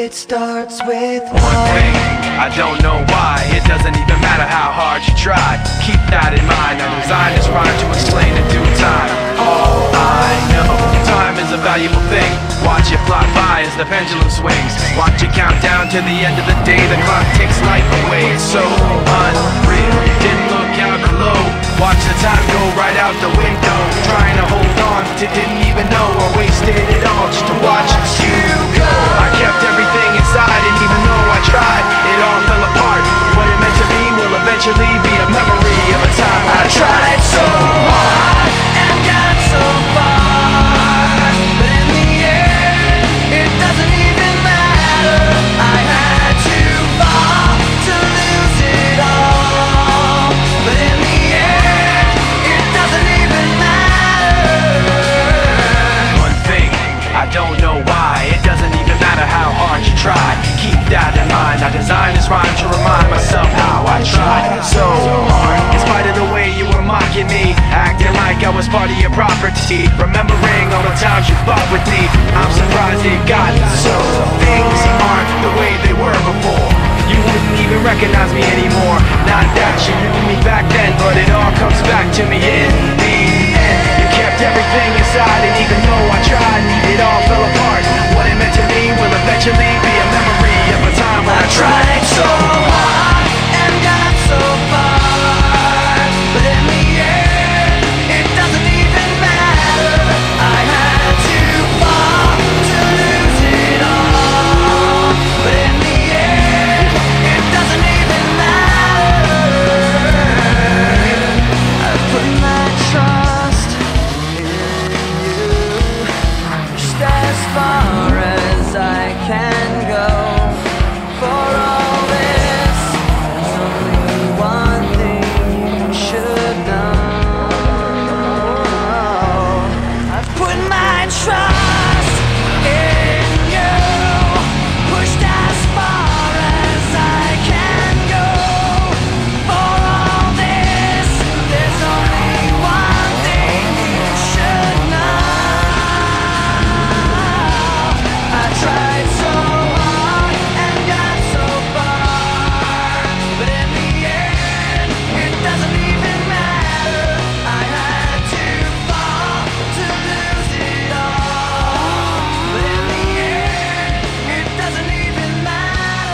It starts with one thing, I don't know why. It doesn't even matter how hard you try. Keep that in mind. I designed this rhyme to explain in due time. All I know, time is a valuable thing. Watch it fly by as the pendulum swings. Watch it count down to the end of the day. The clock takes life away. It's so unreal. Didn't look out below. Watch the time go right out the window. Trying to hold on to didn't even know I wasted it all just to watch you go. I kept everything inside, and even though I tried, it all fell apart. What it meant to be will eventually be a memory of a time I tried so hard and got so far, but in the end, it doesn't even matter. I had to fall to lose it all, but in the end, it doesn't even matter. One thing, I don't know why. It doesn't even matter how hard you try. Keep that in mind. I designed this rhyme to remind myself how I tried so hard. In spite of the way you were mocking me, acting like I was part of your property, remembering all the times you fought with me, I'm surprised it got so. Things aren't the way they were before. You wouldn't even recognize me anymore. Not that you knew me back then, but it all comes back to me in the end. You kept everything inside, and even though I tried, it all fell apart. What it meant to me will eventually be a memory of a time when I tried so hard and got so far, but in the end, it doesn't even matter. I had to fall to lose it all, but in the end, it doesn't even matter. I put my trust in you, just as far as I can go. For all this, there's only one thing you should know. I put my trust in you, pushed as far as I can go. For all this, there's only one thing you should know. I tried so hard and got so far, but in the end, it doesn't even matter. I had to fall to lose it all, but in the end, it doesn't even matter.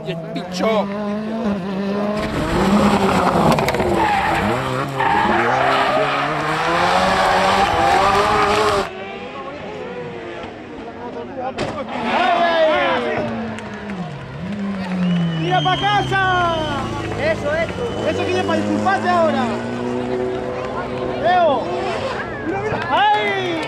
Y el picho. ¡Ay! ¡Tira para casa! Eso quiere para disculparte ahora. Leo. ¡Ay!